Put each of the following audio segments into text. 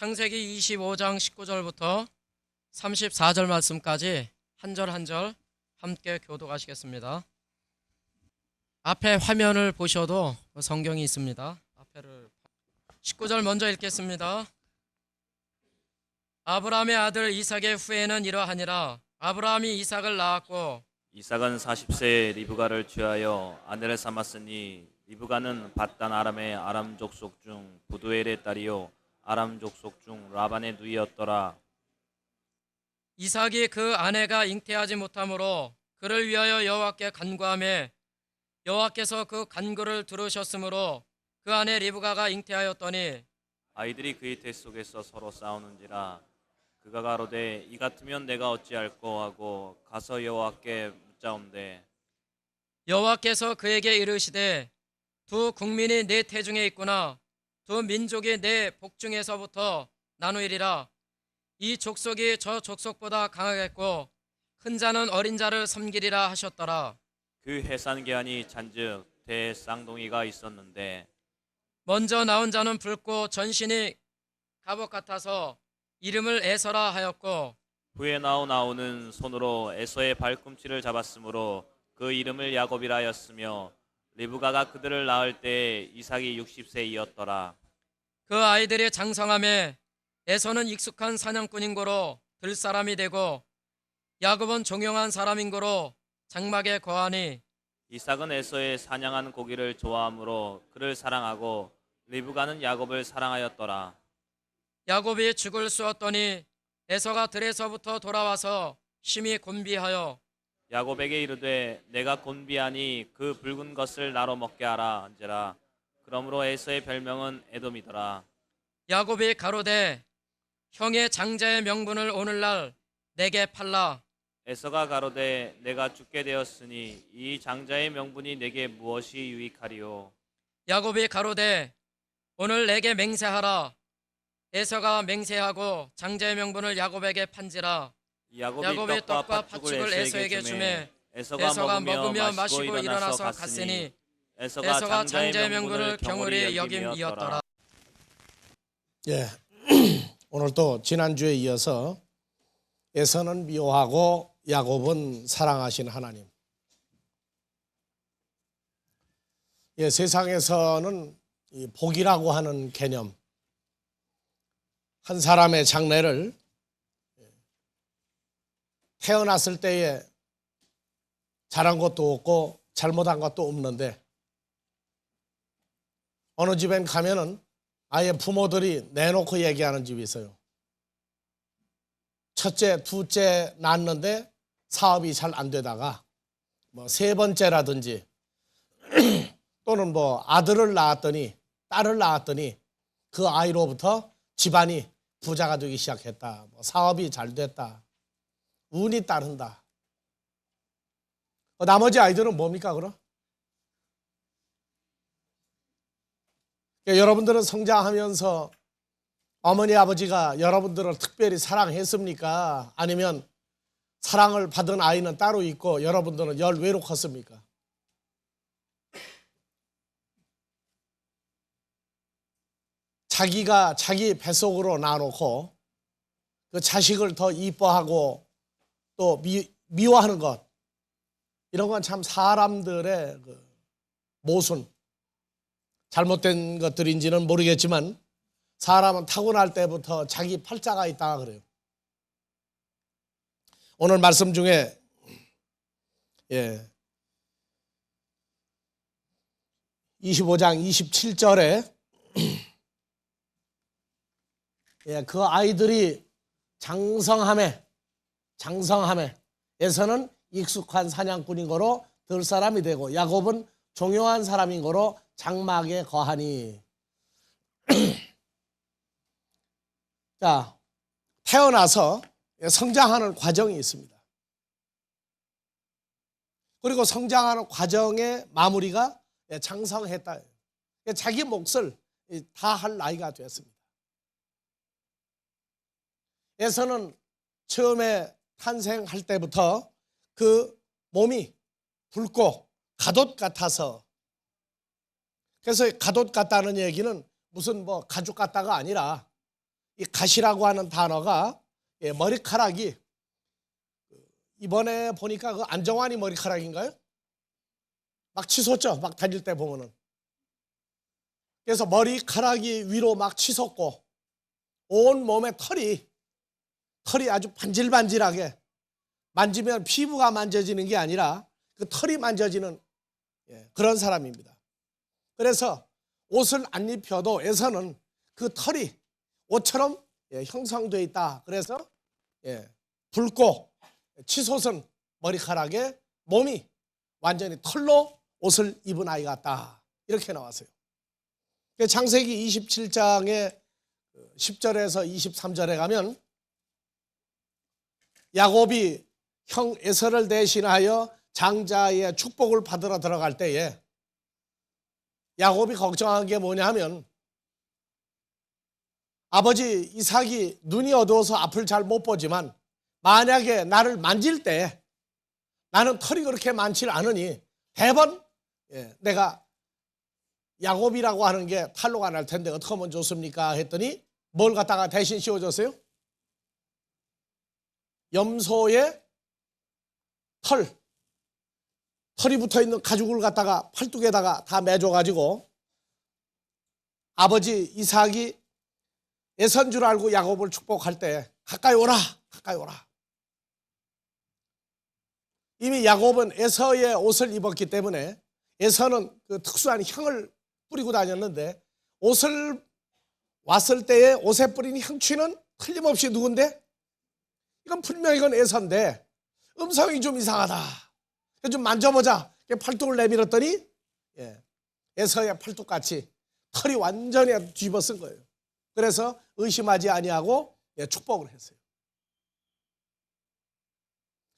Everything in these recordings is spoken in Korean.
창세기 25장 19절부터 34절 말씀까지 한 절 한 절 함께 교독하시겠습니다. 앞에 화면을 보셔도 성경이 있습니다. 19절 먼저 읽겠습니다. 아브라함의 아들 이삭의 후에는 이러하니라. 아브라함이 이삭을 낳았고 이삭은 40세에 리브가를 취하여 아내를 삼았으니 리브가는 밧단 아람의 아람 족속 중 부두엘의 딸이요 아람 족속 중 라반의 누이였더라. 이삭이 그 아내가 잉태하지 못하므로 그를 위하여 여호와께 간구하매 여호와께서 그 간구를 들으셨으므로 그 아내 리브가가 잉태하였더니 아이들이 그의 태 속에서 서로 싸우는지라. 그가 가로되 이 같으면 내가 어찌할꼬 하고 가서 여호와께 묻자온대. 여호와께서 그에게 이르시되 두 국민이 내 태중에 있구나. 두 민족이 내 복중에서부터 나누이리라. 이 족속이 저 족속보다 강하겠고 큰 자는 어린 자를 섬기리라 하셨더라. 그 해산계한이 잔즉 대쌍둥이가 있었는데 먼저 나온 자는 붉고 전신이 갑옷 같아서 이름을 에서라 하였고 후에 나온 아우는 손으로 에서의 발꿈치를 잡았으므로 그 이름을 야곱이라 하였으며 리브가가 그들을 낳을 때 이삭이 60세이었더라. 그 아이들이 장성함에 에서는 익숙한 사냥꾼인 고로 들 사람이 되고 야곱은 종용한 사람인 고로 장막에 거하니 이삭은 에서의 사냥한 고기를 좋아하므로 그를 사랑하고 리브가는 야곱을 사랑하였더라. 야곱이 죽을 쑤었더니 에서가 들에서부터 돌아와서 심히 곤비하여 야곱에게 이르되 내가 곤비하니 그 붉은 것을 나로 먹게 하라 한지라. 그러므로 에서의 별명은 에돔이더라. 야곱이 가로되 형의 장자의 명분을 오늘날 내게 팔라. 에서가 가로되 내가 죽게 되었으니 이 장자의 명분이 내게 무엇이 유익하리요. 야곱이 가로되 오늘 내게 맹세하라. 에서가 맹세하고 장자의 명분을 야곱에게 판지라. 야곱이 떡과 팥죽을 에서에게 주매 에서가 먹으며 마시고 일어나서 갔으니 에서가 장자의 명분을 경홀히 여김이었더라. 예, 오늘 또 지난주에 이어서 에서는 미워하고 야곱은 사랑하신 하나님. 예, 세상에서는 이 복이라고 하는 개념, 한 사람의 장래를 태어났을 때에 잘한 것도 없고 잘못한 것도 없는데 어느 집엔 가면은 아예 부모들이 내놓고 얘기하는 집이 있어요. 첫째, 둘째 낳았는데 사업이 잘 안 되다가 뭐 세 번째라든지 또는 뭐 아들을 낳았더니 딸을 낳았더니 그 아이로부터 집안이 부자가 되기 시작했다. 뭐 사업이 잘 됐다. 운이 따른다. 나머지 아이들은 뭡니까 그럼? 여러분들은 성장하면서 어머니 아버지가 여러분들을 특별히 사랑했습니까? 아니면 사랑을 받은 아이는 따로 있고 여러분들은 열외로 컸습니까? 자기가 자기 뱃속으로 낳아놓고 그 자식을 더 이뻐하고 또 미워하는 것, 이런 건 참 사람들의 그 모순, 잘못된 것들인지는 모르겠지만 사람은 타고날 때부터 자기 팔자가 있다가 그래요. 오늘 말씀 중에 25장 27절에 그 아이들이 장성함에 에서는 익숙한 사냥꾼인 거로 들 사람이 되고 야곱은 종용한 사람인 거로 장막에 거하니. 자, 태어나서 성장하는 과정이 있습니다. 그리고 성장하는 과정의 마무리가 장성했다. 자기 몫을 다 할 나이가 됐습니다. 에서는 처음에 탄생할 때부터 그 몸이 붉고 갓옷 같아서, 그래서 갓옷 같다는 얘기는 무슨 뭐 가죽 같다가 아니라 이 가시라고 하는 단어가 머리카락이 이번에 보니까 그 안정환이 머리카락인가요? 막 치솟죠. 막 다닐 때 보면은. 그래서 머리카락이 위로 막 치솟고 온 몸에 털이 아주 반질반질하게 만지면 피부가 만져지는 게 아니라 그 털이 만져지는 그런 사람입니다. 그래서 옷을 안 입혀도 에서는 그 털이 옷처럼 형성되어 있다. 그래서 붉고 치솟은 머리카락에 몸이 완전히 털로 옷을 입은 아이 같다. 이렇게 나왔어요. 창세기 27장의 10절에서 23절에 가면 야곱이 형 에서를 대신하여 장자의 축복을 받으러 들어갈 때에 야곱이 걱정한 게 뭐냐 하면 아버지 이삭이 눈이 어두워서 앞을 잘 못 보지만 만약에 나를 만질 때 나는 털이 그렇게 많지 않으니 대번 내가 야곱이라고 하는 게 탈로가 날 텐데 어떻게 하면 좋습니까? 했더니 뭘 갖다가 대신 씌워줬어요? 염소의 털이 붙어있는 가죽을 갖다가 팔뚝에다가 다 매줘가지고 아버지 이삭이 에서인 줄 알고 야곱을 축복할 때 가까이 오라 가까이 오라. 이미 야곱은 에서의 옷을 입었기 때문에 에서는 그 특수한 향을 뿌리고 다녔는데 옷을 왔을 때에 옷에 뿌린 향취는 틀림없이 누군데? 이건 분명히 이건 에서인데 음성이 좀 이상하다. 좀 만져보자. 팔뚝을 내밀었더니 에서의 팔뚝같이 털이 완전히 뒤집어 쓴 거예요. 그래서 의심하지 아니하고 축복을 했어요.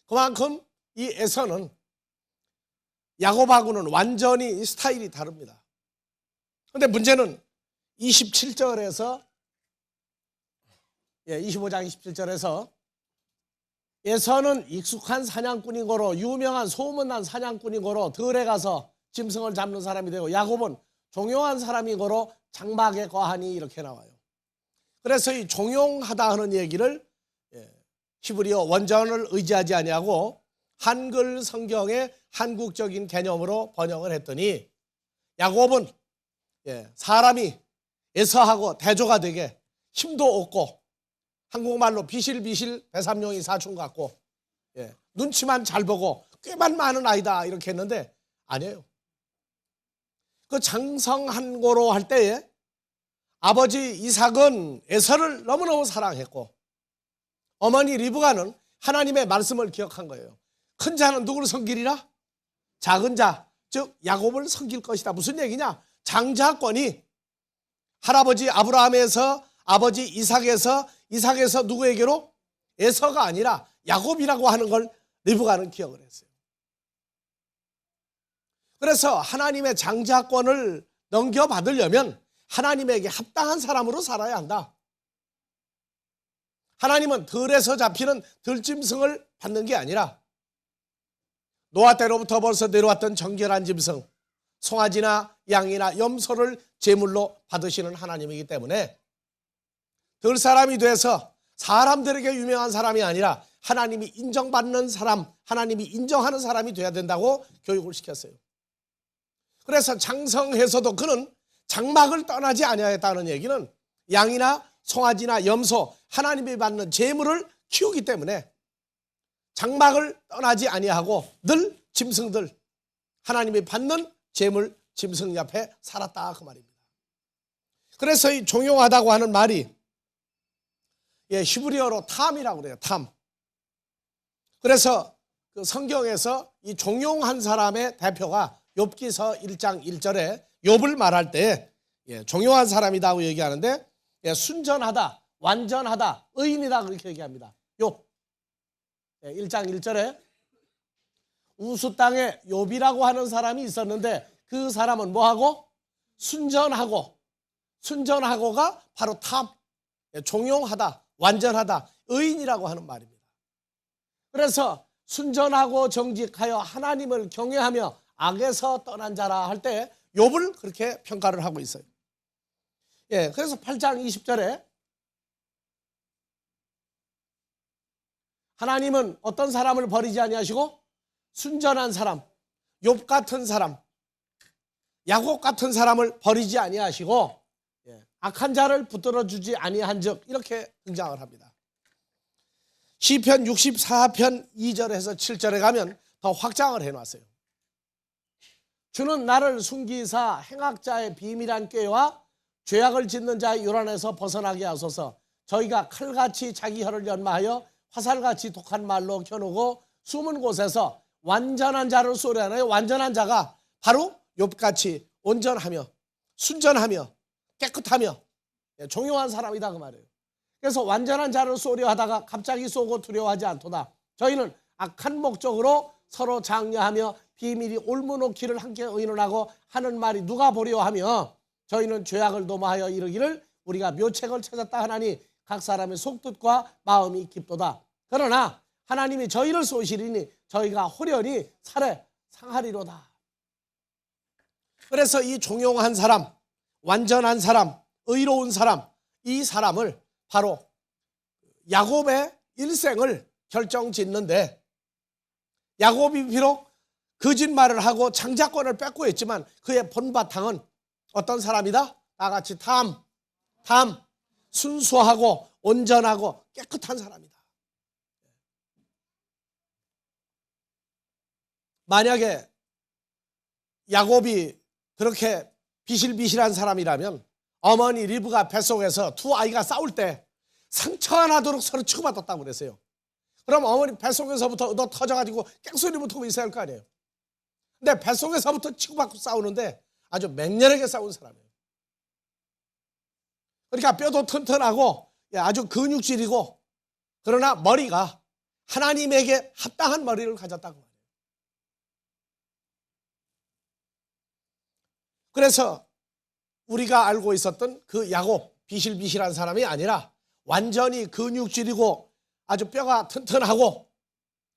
그만큼 이 에서는 야곱하고는 완전히 스타일이 다릅니다. 그런데 문제는 27절에서 25장 27절에서 에서는 익숙한 사냥꾼이고로 유명한 소문난 사냥꾼이고로 들에 가서 짐승을 잡는 사람이 되고 야곱은 종용한 사람이고로 장막에 거하니 이렇게 나와요. 그래서 이 종용하다 하는 얘기를 히브리어 원전을 의지하지 아니하고 한글 성경의 한국적인 개념으로 번역을 했더니 야곱은 사람이 에서하고 대조가 되게 힘도 없고 한국말로 비실비실 배삼룡이 사춘 같고 눈치만 잘 보고 꽤만 많은 아이다 이렇게 했는데 아니에요. 그 장성한고로 할 때에 아버지 이삭은 에서를 너무너무 사랑했고 어머니 리브가는 하나님의 말씀을 기억한 거예요. 큰 자는 누구를 섬기리라? 작은 자, 즉 야곱을 섬길 것이다. 무슨 얘기냐? 장자권이 할아버지 아브라함에서 아버지 이삭에서 누구에게로? 에서가 아니라 야곱이라고 하는 걸 리브가는 기억을 했어요. 그래서 하나님의 장자권을 넘겨받으려면 하나님에게 합당한 사람으로 살아야 한다. 하나님은 들에서 잡히는 들짐승을 받는 게 아니라 노아 때로부터 벌써 내려왔던 정결한 짐승, 송아지나 양이나 염소를 제물로 받으시는 하나님이기 때문에 들 사람이 돼서 사람들에게 유명한 사람이 아니라 하나님이 인정받는 사람, 하나님이 인정하는 사람이 돼야 된다고 교육을 시켰어요. 그래서 장성해서도 그는 장막을 떠나지 아니하였다는 얘기는 양이나 송아지나 염소, 하나님이 받는 제물을 키우기 때문에 장막을 떠나지 아니하고 늘 짐승들, 하나님이 받는 제물 짐승 옆에 살았다 그 말입니다. 그래서 이 종용하다고 하는 말이 히브리어로 탐이라고 그래요. 탐. 그래서 그 성경에서 이 종용한 사람의 대표가 욥기서 1장 1절에 욥을 말할 때 종용한 사람이라고 얘기하는데 순전하다, 완전하다, 의인이다 그렇게 얘기합니다. 욥 1장 1절에 우수 땅에 욥이라고 하는 사람이 있었는데 그 사람은 뭐하고? 순전하고가 바로 탐, 종용하다, 완전하다, 의인이라고 하는 말입니다. 그래서 순전하고 정직하여 하나님을 경외하며 악에서 떠난 자라 할 때 욥을 그렇게 평가를 하고 있어요. 그래서 8장 20절에 하나님은 어떤 사람을 버리지 아니하시고 순전한 사람, 욥 같은 사람, 야곱 같은 사람을 버리지 아니하시고 악한 자를 붙들어 주지 아니한즉 이렇게 등장을 합니다. 시편 64편 2절에서 7절에 가면 더 확장을 해놨어요. 주는 나를 숨기사 행악자의 비밀한 꾀와 죄악을 짓는 자의 요란에서 벗어나게 하소서. 저희가 칼같이 자기 혀를 연마하여 화살같이 독한 말로 겨누고 숨은 곳에서 완전한 자를 쏘려하나요? 완전한 자가 바로 욥같이 온전하며 순전하며 깨끗하며 종용한 사람이다 그 말이에요. 그래서 완전한 자를 쏘려 하다가 갑자기 쏘고 두려워하지 않도다. 저희는 악한 목적으로 서로 장려하며 비밀이 올무놓기를 함께 의논하고 하는 말이 누가 보려 하며 저희는 죄악을 도모하여 이르기를 우리가 묘책을 찾았다 하나니 각 사람의 속뜻과 마음이 깊도다. 그러나 하나님이 저희를 쏘시리니 저희가 호련히 살에 상하리로다. 그래서 이 종용한 사람, 완전한 사람, 의로운 사람, 이 사람을 바로 야곱의 일생을 결정짓는데, 야곱이 비록 거짓말을 하고 장자권을 뺏고 했지만 그의 본바탕은 어떤 사람이다? 나같이 순수하고 온전하고 깨끗한 사람이다. 만약에 야곱이 그렇게 비실비실한 사람이라면 어머니 리브가 뱃속에서 두 아이가 싸울 때 상처가 나도록 서로 치고받았다고 그랬어요. 그럼 어머니 뱃속에서부터 너 터져가지고 깽소리 붙고 있어야 할 거 아니에요. 근데 뱃속에서부터 치고받고 싸우는데 아주 맹렬하게 싸운 사람이에요. 그러니까 뼈도 튼튼하고 아주 근육질이고, 그러나 머리가 하나님에게 합당한 머리를 가졌다고 말해요. 그래서 우리가 알고 있었던 그 야곱, 비실비실한 사람이 아니라 완전히 근육질이고 아주 뼈가 튼튼하고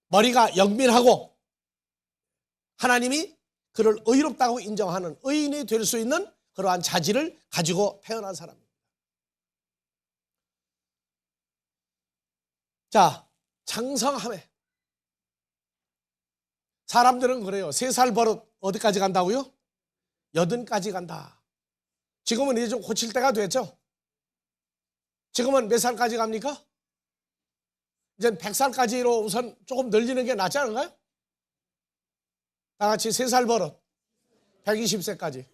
머리가 영민하고 하나님이 그를 의롭다고 인정하는 의인이 될 수 있는 그러한 자질을 가지고 태어난 사람입니다. 자, 장성함에 사람들은 그래요. 3살 버릇 어디까지 간다고요? 80까지 간다. 지금은 이제 좀 고칠 때가 됐죠. 지금은 몇 살까지 갑니까? 이제 100살까지로 우선 조금 늘리는 게 낫지 않은가요? 다 같이 3살 버릇 120세까지.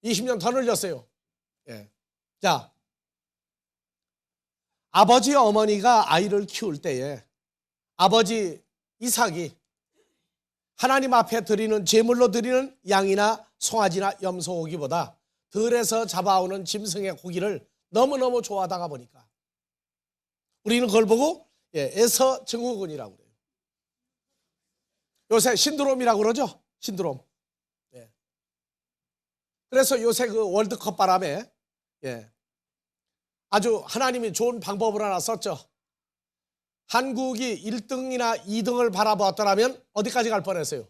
20년 더 늘렸어요. 자, 아버지 어머니가 아이를 키울 때에 아버지 이삭이 하나님 앞에 드리는 제물로 드리는 양이나 송아지나 염소고기보다 들에서 잡아오는 짐승의 고기를 너무너무 좋아하다가 보니까 우리는 그걸 보고 에서 증후군이라고 그래요. 요새 신드롬이라고 그러죠. 신드롬. 그래서 요새 그 월드컵 바람에 아주 하나님이 좋은 방법을 하나 썼죠. 한국이 1등이나 2등을 바라보았더라면 어디까지 갈 뻔했어요?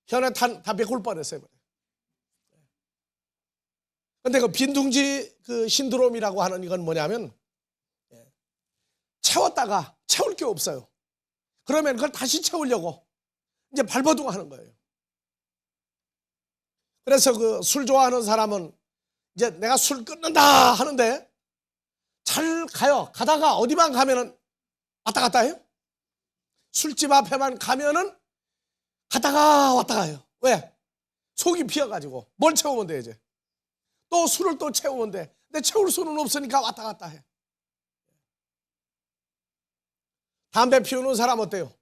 현해탄 다 메꿀 뻔했어요. 근데 그 빈둥지 그 신드롬이라고 하는 이건 뭐냐면 채웠다가 채울 게 없어요. 그러면 그걸 다시 채우려고 이제 발버둥 하는 거예요. 그래서 그 술 좋아하는 사람은 이제 내가 술 끊는다 하는데 잘 가요. 가다가 어디만 가면은 왔다 갔다 해요. 술집 앞에만 가면은 가다가 왔다 가요. 왜? 속이 비어가지고 뭘 채우면 돼 이제. 또 술을 또 채우면 돼. 근데 채울 수는 없으니까 왔다 갔다 해. 담배 피우는 사람 어때요?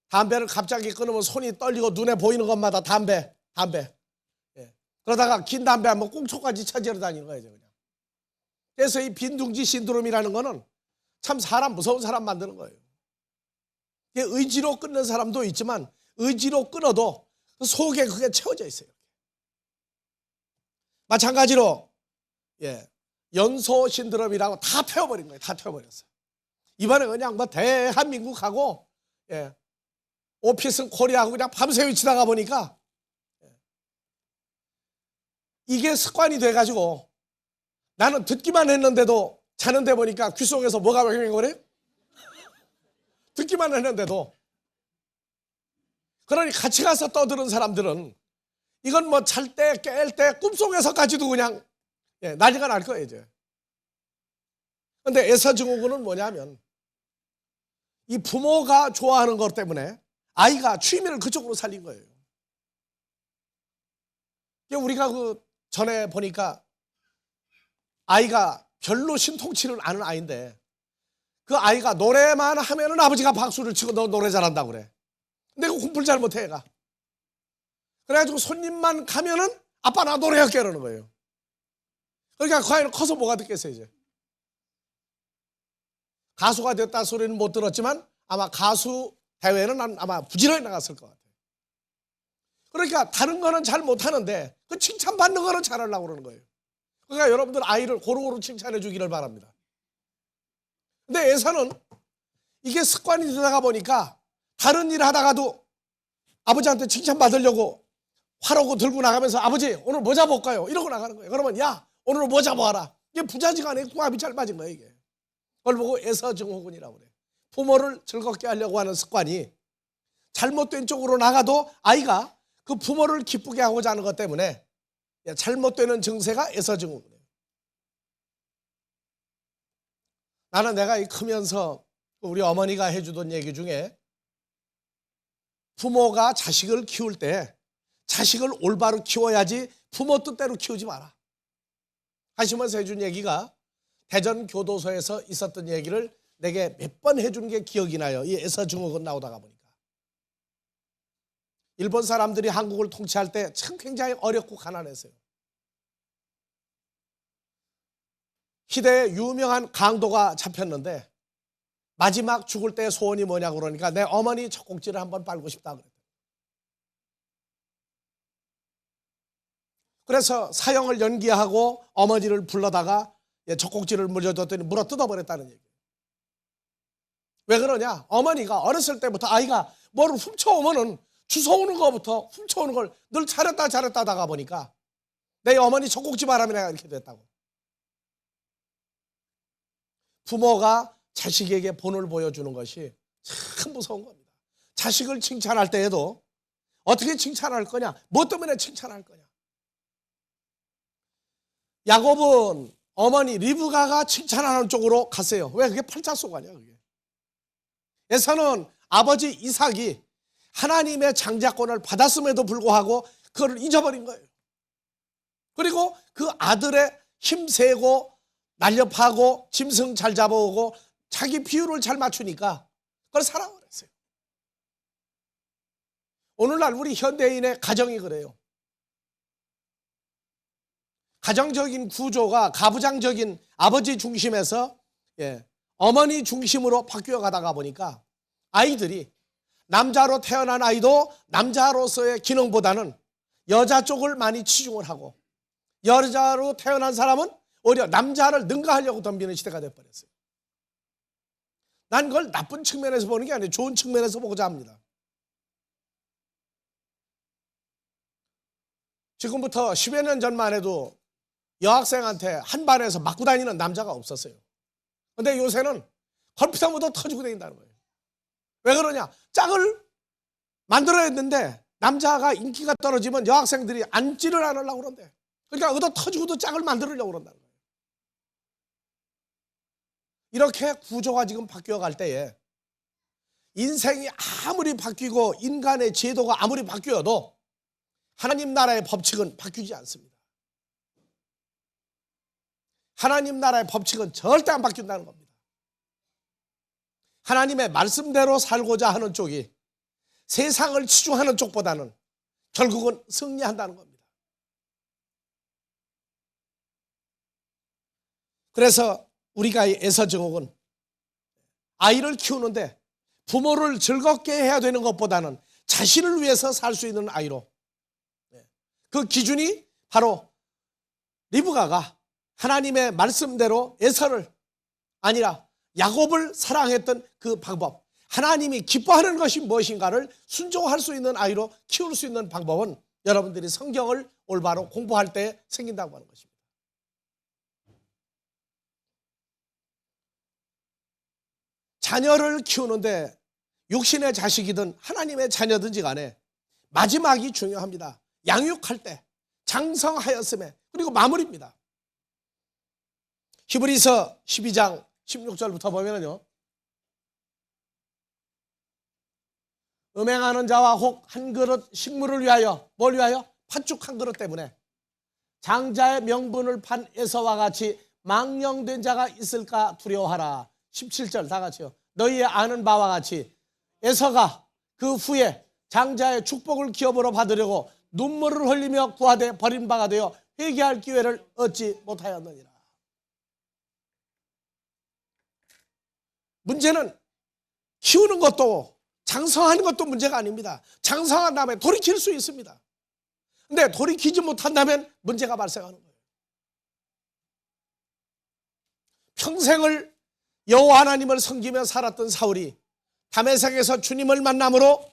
담배를 갑자기 끊으면 손이 떨리고 눈에 보이는 것마다 담배. 그러다가 긴 담배 한번 꽁초까지 찾으러 다니는 거예요 그냥. 그래서 이 빈둥지 신드롬이라는 거는 참 사람 무서운 사람 만드는 거예요. 의지로 끊는 사람도 있지만 의지로 끊어도 속에 그게 채워져 있어요. 마찬가지로 연소 신드롬이라고 다 태워버린 거예요. 다 태워버렸어요. 이번에 그냥 뭐 대한민국하고 오피스 코리아하고 그냥 밤새 외치다가 보니까 이게 습관이 돼가지고 나는 듣기만 했는데도 자는데 보니까 귀 속에서 뭐가 맹맹거려? 듣기만 했는데도. 그러니 같이 가서 떠드는 사람들은 이건 뭐 잘 때, 깰 때, 꿈속에서까지도 그냥 난리가 날 거예요, 이제. 근데 에서증후군은 뭐냐면 이 부모가 좋아하는 것 때문에 아이가 취미를 그쪽으로 살린 거예요. 우리가 그 전에 보니까 아이가 별로 신통치는 않은 아이인데 그 아이가 노래만 하면은 아버지가 박수를 치고 너 노래 잘한다고 그래. 근데 그 공부를 잘 못해, 애가. 그래가지고 손님만 가면은 아빠 나 노래할게 이러는 거예요. 그러니까 그 아이는 커서 뭐가 듣겠어요, 이제. 가수가 됐다 소리는 못 들었지만 아마 가수 대회는 난 아마 부지런히 나갔을 것 같아요. 그러니까 다른 거는 잘 못하는데 그 칭찬받는 거는 잘하려고 그러는 거예요. 그러니까 여러분들 아이를 고루고루 칭찬해 주기를 바랍니다. 근데 애서는 이게 습관이 되다가 보니까 다른 일 하다가도 아버지한테 칭찬받으려고 화로고 들고 나가면서 아버지 오늘 뭐 잡아올까요? 이러고 나가는 거예요. 그러면 야 오늘 뭐 잡아와라. 이게 부자지간에 궁합이 잘 맞은 거예요, 이게. 그걸 보고 애서증후군이라고 그래요. 부모를 즐겁게 하려고 하는 습관이 잘못된 쪽으로 나가도 아이가 그 부모를 기쁘게 하고자 하는 것 때문에 잘못되는 증세가 애서증후군이에요. 나는 내가 크면서 우리 어머니가 해주던 얘기 중에 부모가 자식을 키울 때 자식을 올바로 키워야지 부모 뜻대로 키우지 마라 하시면서 해준 얘기가 대전교도소에서 있었던 얘기를 내게 몇 번 해준 게 기억이 나요. 이 애서증후군 나오다가 보니까. 일본 사람들이 한국을 통치할 때 참 굉장히 어렵고 가난했어요. 희대의 유명한 강도가 잡혔는데 마지막 죽을 때 소원이 뭐냐고 그러니까 내 어머니 젖꼭지를 한번 빨고 싶다 그랬어요. 그래서 사형을 연기하고 어머니를 불러다가 젖꼭지를 물려줬더니 물어 뜯어버렸다는 얘기예요. 왜 그러냐? 어머니가 어렸을 때부터 아이가 뭐를 훔쳐오면은 주워오는 것부터 훔쳐오는 걸 늘 잘했다 하다가 보니까 내 어머니 젖꼭지 바람에 내가 이렇게 됐다고. 부모가 자식에게 본을 보여주는 것이 참 무서운 겁니다. 자식을 칭찬할 때에도 어떻게 칭찬할 거냐? 뭐 때문에 칭찬할 거냐? 야곱은 어머니 리브가가 칭찬하는 쪽으로 갔어요. 왜? 그게 팔자소관이야, 그게. 에서는 아버지 이삭이 하나님의 장자권을 받았음에도 불구하고 그걸 잊어버린 거예요. 그리고 그 아들의 힘세고 날렵하고 짐승 잘 잡아오고 자기 비율을 잘 맞추니까 그걸 사랑을 했어요. 오늘날 우리 현대인의 가정이 그래요. 가정적인 구조가 가부장적인 아버지 중심에서 어머니 중심으로 바뀌어 가다가 보니까 아이들이 남자로 태어난 아이도 남자로서의 기능보다는 여자 쪽을 많이 치중을 하고 여자로 태어난 사람은 오히려 남자를 능가하려고 덤비는 시대가 돼버렸어요. 난 그걸 나쁜 측면에서 보는 게 아니에요. 좋은 측면에서 보고자 합니다. 지금부터 10여 년 전만 해도 여학생한테 한 반에서 맞고 다니는 남자가 없었어요. 근데 요새는 헐피타부터 터지고 다닌다는 거예요. 왜 그러냐? 짝을 만들어야 했는데 남자가 인기가 떨어지면 여학생들이 앉지를 않으려고 그런대. 그러니까 얻어 터지고도 짝을 만들려고 그런다는 거예요. 이렇게 구조가 지금 바뀌어갈 때에 인생이 아무리 바뀌고 인간의 제도가 아무리 바뀌어도 하나님 나라의 법칙은 바뀌지 않습니다. 하나님 나라의 법칙은 절대 안 바뀐다는 겁니다. 하나님의 말씀대로 살고자 하는 쪽이 세상을 치중하는 쪽보다는 결국은 승리한다는 겁니다. 그래서 우리가 애서증후군 아이를 키우는데 부모를 즐겁게 해야 되는 것보다는 자신을 위해서 살 수 있는 아이로 그 기준이 바로 리브가가 하나님의 말씀대로 에서를 아니라 야곱을 사랑했던 그 방법, 하나님이 기뻐하는 것이 무엇인가를 순종할 수 있는 아이로 키울 수 있는 방법은 여러분들이 성경을 올바로 공부할 때 생긴다고 하는 것입니다. 자녀를 키우는데 육신의 자식이든 하나님의 자녀든지 간에 마지막이 중요합니다. 양육할 때 장성하였음에, 그리고 마무리입니다. 히브리서 12장 16절부터 보면요, 음행하는 자와 혹 한 그릇 식물을 위하여, 뭘 위하여? 팥죽 한 그릇 때문에 장자의 명분을 판 에서와 같이 망령된 자가 있을까 두려워하라. 17절 다 같이요. 너희의 아는 바와 같이 에서가 그 후에 장자의 축복을 기업으로 받으려고 눈물을 흘리며 구하되 버린 바가 되어 회개할 기회를 얻지 못하였느니라. 문제는 키우는 것도 장성하는 것도 문제가 아닙니다. 장성한 다음에 돌이킬 수 있습니다. 근데 돌이키지 못한다면 문제가 발생하는 거예요. 평생을 여호와 하나님을 섬기며 살았던 사울이 다메섹에서 주님을 만남으로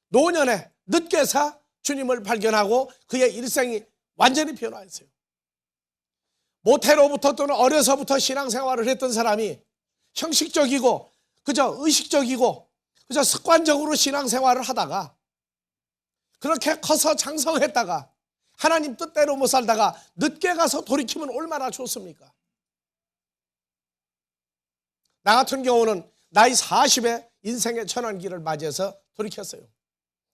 노년에 늦게서 주님을 발견하고 그의 일생이 완전히 변화했어요. 모태로부터 또는 어려서부터 신앙생활을 했던 사람이 형식적이고 그저 의식적이고 그저 습관적으로 신앙생활을 하다가 그렇게 커서 장성했다가 하나님 뜻대로 못 살다가 늦게 가서 돌이키면 얼마나 좋습니까? 나 같은 경우는 나이 40에 인생의 전환기를 맞이해서 돌이켰어요.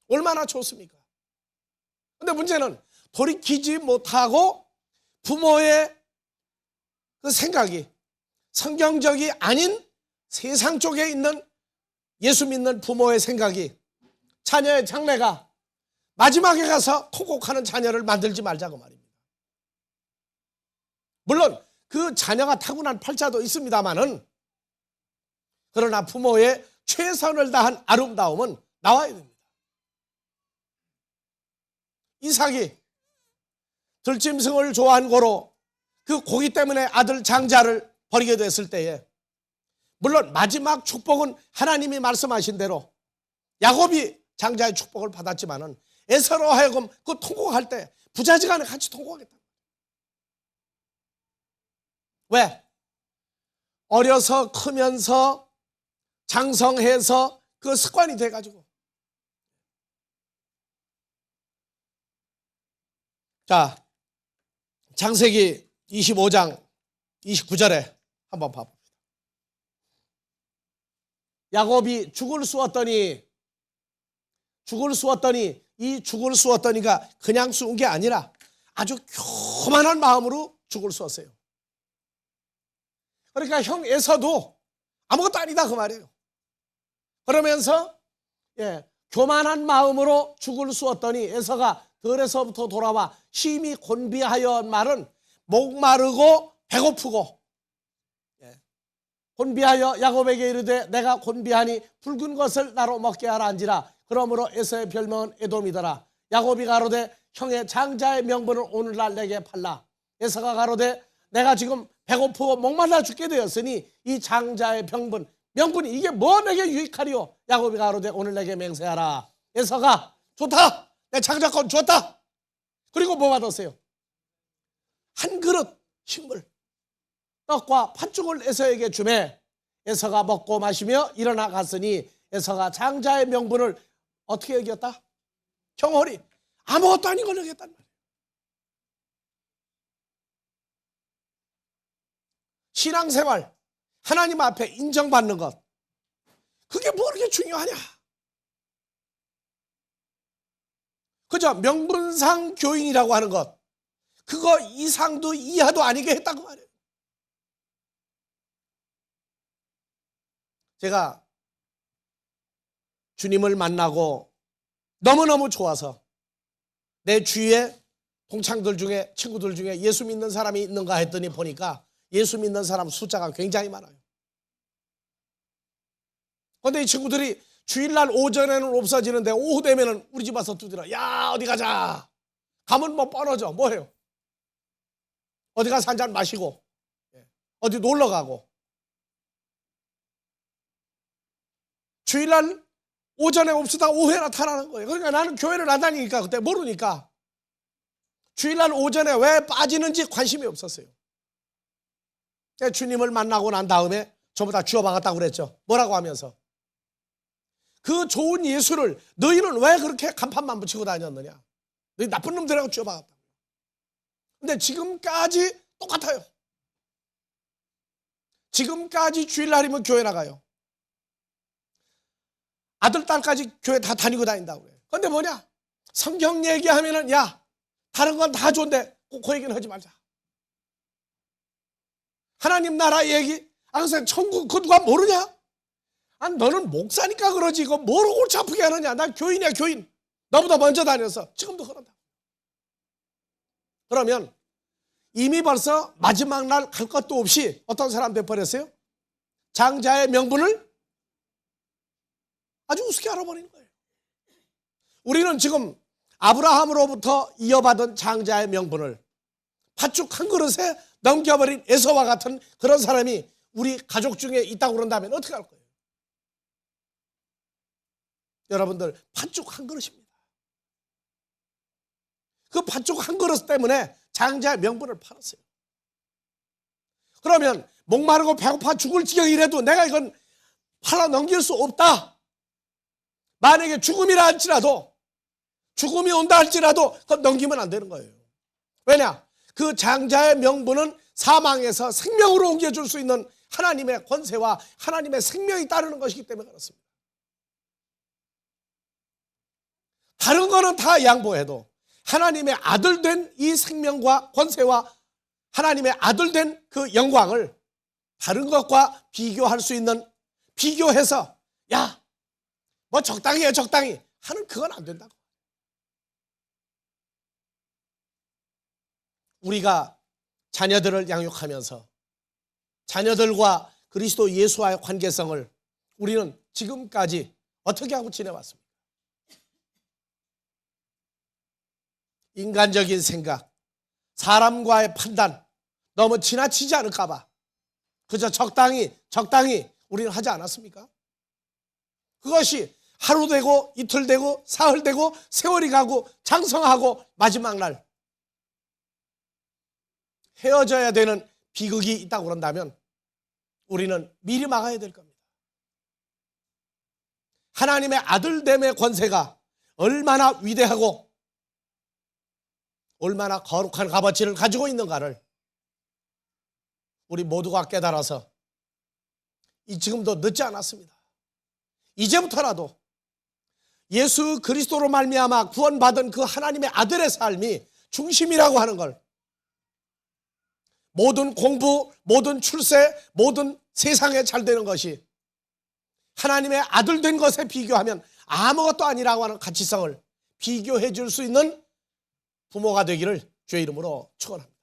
얼마나 좋습니까? 근데 문제는 돌이키지 못하고 부모의 그 생각이 성경적이 아닌 세상 쪽에 있는 예수 믿는 부모의 생각이 자녀의 장래가 마지막에 가서 통곡하는 자녀를 만들지 말자고 말입니다. 물론 그 자녀가 타고난 팔자도 있습니다만은 그러나 부모의 최선을 다한 아름다움은 나와야 됩니다. 이삭이 들짐승을 좋아한 고로 그 고기 때문에 아들 장자를 버리게 됐을 때에 물론 마지막 축복은 하나님이 말씀하신 대로 야곱이 장자의 축복을 받았지만은 에서로 하여금 그 통곡할 때 부자지간에 같이 통곡하겠다. 왜? 어려서 크면서 장성해서 그 습관이 돼가지고. 자, 창세기 25장 29절에 한번 봐봅니다. 야곱이 죽을 쑤었더니 이 죽을 쑤었더니가 그냥 쑤은 게 아니라 아주 교만한 마음으로 죽을 쑤었어요. 그러니까 형 에서도 아무것도 아니다 그 말이에요. 그러면서 교만한 마음으로 죽을 쑤었더니 에서가 들에서부터 돌아와 심히 곤비하여 말은 목마르고 배고프고 곤비하여 야곱에게 이르되 내가 곤비하니 붉은 것을 나로 먹게 하라 한지라. 그러므로 에서의 별명은 에돔이더라. 야곱이 가로되 형의 장자의 명분을 오늘날 내게 팔라. 에서가 가로되 내가 지금 배고프고 목말라 죽게 되었으니 이 장자의 명분이 이게 뭐 내게 유익하리요. 야곱이 가로되 오늘 내게 맹세하라. 에서가 좋다. 내 장자권 줬다. 그리고 뭐 받았어요? 한 그릇 식물 떡과 팥죽을 에서에게 주매 에서가 먹고 마시며 일어나 갔으니 에서가 장자의 명분을 어떻게 여겼다? 경홀히 아무것도 아닌 걸 여겼단 말이에요. 신앙생활 하나님 앞에 인정받는 것 그게 뭐 그렇게 중요하냐? 그저 명분상 교인이라고 하는 것 그거 이상도 이하도 아니게 했다고 말해요. 제가 주님을 만나고 너무너무 좋아서 내 주위에 동창들 중에 친구들 중에 예수 믿는 사람이 있는가 했더니 보니까 예수 믿는 사람 숫자가 굉장히 많아요. 그런데 이 친구들이 주일날 오전에는 없어지는데 오후 되면은 우리 집 와서 두드려. 야 어디 가자. 가면 뭐 뻔하죠. 뭐해요? 어디 가서 한잔 마시고 어디 놀러 가고. 주일날 오전에 없으다 오후에 나타나는 거예요. 그러니까 나는 교회를 안 다니니까 그때 모르니까 주일날 오전에 왜 빠지는지 관심이 없었어요. 주님을 만나고 난 다음에 전부 다 쥐어박았다고 그랬죠. 뭐라고 하면서 그 좋은 예수를 너희는 왜 그렇게 간판만 붙이고 다녔느냐. 너희 나쁜 놈들하고 쥐어박았다. 근데 지금까지 똑같아요. 지금까지 주일날이면 교회 나가요. 아들, 딸까지 교회 다 다니고 다닌다고 그래요. 근데 뭐냐? 성경 얘기하면은 야, 다른 건 다 좋은데 꼭 그 얘기는 하지 말자. 하나님 나라 얘기, 그래서 천국 그거 누가 모르냐? 너는 목사니까 그러지 이거 뭐로 골치 아프게 하느냐. 난 교인이야, 교인. 너보다 먼저 다녀서 지금도 그런다. 그러면 이미 벌써 마지막 날 갈 것도 없이 어떤 사람 돼버렸어요? 장자의 명분을 아주 우습게 알아버리는 거예요. 우리는 지금 아브라함으로부터 이어받은 장자의 명분을 팥죽 한 그릇에 넘겨버린 에서와 같은 그런 사람이 우리 가족 중에 있다고 그런다면 어떻게 할 거예요? 여러분들, 팥죽 한 그릇입니다. 그 팥죽 한 그릇 때문에 장자의 명분을 팔았어요. 그러면 목마르고 배고파 죽을 지경이라도 내가 이건 팔아 넘길 수 없다. 만약에 죽음이라 할지라도, 죽음이 온다 할지라도 그건 넘기면 안 되는 거예요. 왜냐? 그 장자의 명분은 사망에서 생명으로 옮겨줄 수 있는 하나님의 권세와 하나님의 생명이 따르는 것이기 때문에 그렇습니다. 다른 거는 다 양보해도 하나님의 아들 된 이 생명과 권세와 하나님의 아들 된 그 영광을 다른 것과 비교할 수 있는, 비교해서 야, 뭐 적당히 해, 적당히 하는 그건 안 된다고. 우리가 자녀들을 양육하면서 자녀들과 그리스도 예수와의 관계성을 우리는 지금까지 어떻게 하고 지내왔습니까? 인간적인 생각, 사람과의 판단 너무 지나치지 않을까 봐 그저 적당히 우리는 하지 않았습니까? 그것이 하루 되고 이틀 되고 사흘 되고 세월이 가고 장성하고 마지막 날 헤어져야 되는 비극이 있다고 그런다면 우리는 미리 막아야 될 겁니다. 하나님의 아들됨의 권세가 얼마나 위대하고 얼마나 거룩한 값어치를 가지고 있는가를 우리 모두가 깨달아서 지금도 늦지 않았습니다. 이제부터라도 예수 그리스도로 말미암아 구원받은 그 하나님의 아들의 삶이 중심이라고 하는 걸, 모든 공부, 모든 출세, 모든 세상에 잘 되는 것이 하나님의 아들 된 것에 비교하면 아무것도 아니라고 하는 가치성을 비교해 줄 수 있는 부모가 되기를 주의 이름으로 축원합니다.